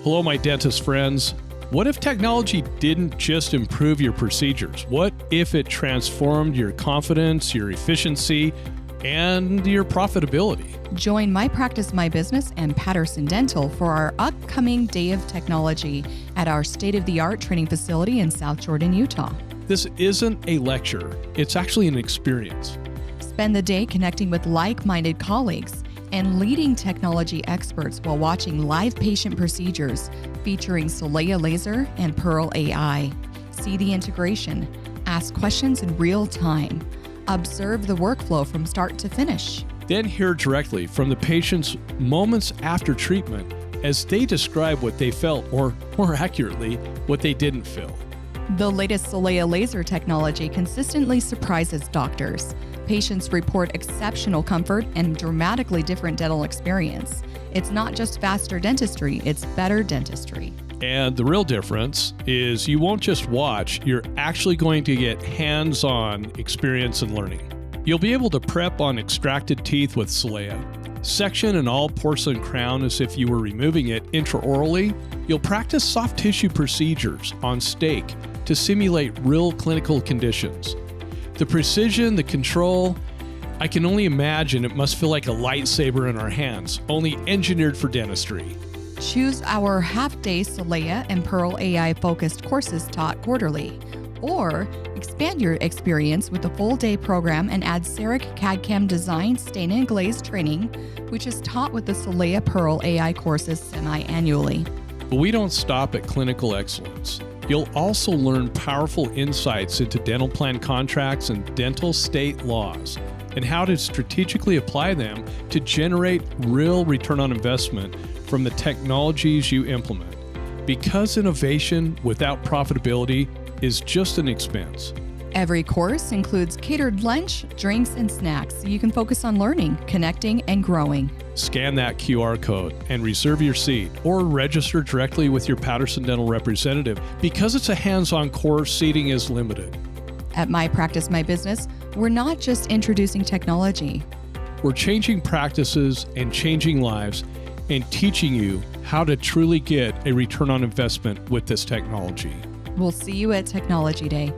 Hello, my dentist friends. What if technology didn't just improve your procedures? What if it transformed your confidence, your efficiency, and your profitability? Join My Practice, My Business and Patterson Dental for our upcoming Day of Technology at our state-of-the-art training facility in South Jordan, Utah. This isn't a lecture. It's actually an experience. Spend the day connecting with like-minded colleagues and leading technology experts while watching live patient procedures featuring Solea laser and Pearl AI. See the integration, ask questions in real time, observe the workflow from start to finish. Then hear directly from the patients moments after treatment as they describe what they felt, or more accurately, what they didn't feel. The latest Solea laser technology consistently surprises doctors. Patients report exceptional comfort and dramatically different dental experience. It's not just faster dentistry, it's better dentistry. And the real difference is you won't just watch, you're actually going to get hands-on experience and learning. You'll be able to prep on extracted teeth with Solea, section an all porcelain crown as if you were removing it intraorally. You'll practice soft tissue procedures on steak to simulate real clinical conditions. The precision, the control, I can only imagine it must feel like a lightsaber in our hands, only engineered for dentistry. Choose our half-day Solea and Pearl AI-focused courses taught quarterly, or expand your experience with a full-day program and add Cerec CAD/CAM design, stain and glaze training, which is taught with the Solea Pearl AI courses semi-annually. But we don't stop at clinical excellence. You'll also learn powerful insights into dental plan contracts and dental state laws, and how to strategically apply them to generate real return on investment from the technologies you implement. Because innovation without profitability is just an expense. Every course includes catered lunch, drinks, and snacks so you can focus on learning, connecting, and growing. Scan that QR code and reserve your seat, or register directly with your Patterson Dental representative. Because it's a hands-on course, seating is limited. At My Practice, My Business, we're not just introducing technology. We're changing practices and changing lives and teaching you how to truly get a return on investment with this technology. We'll see you at Technology Day.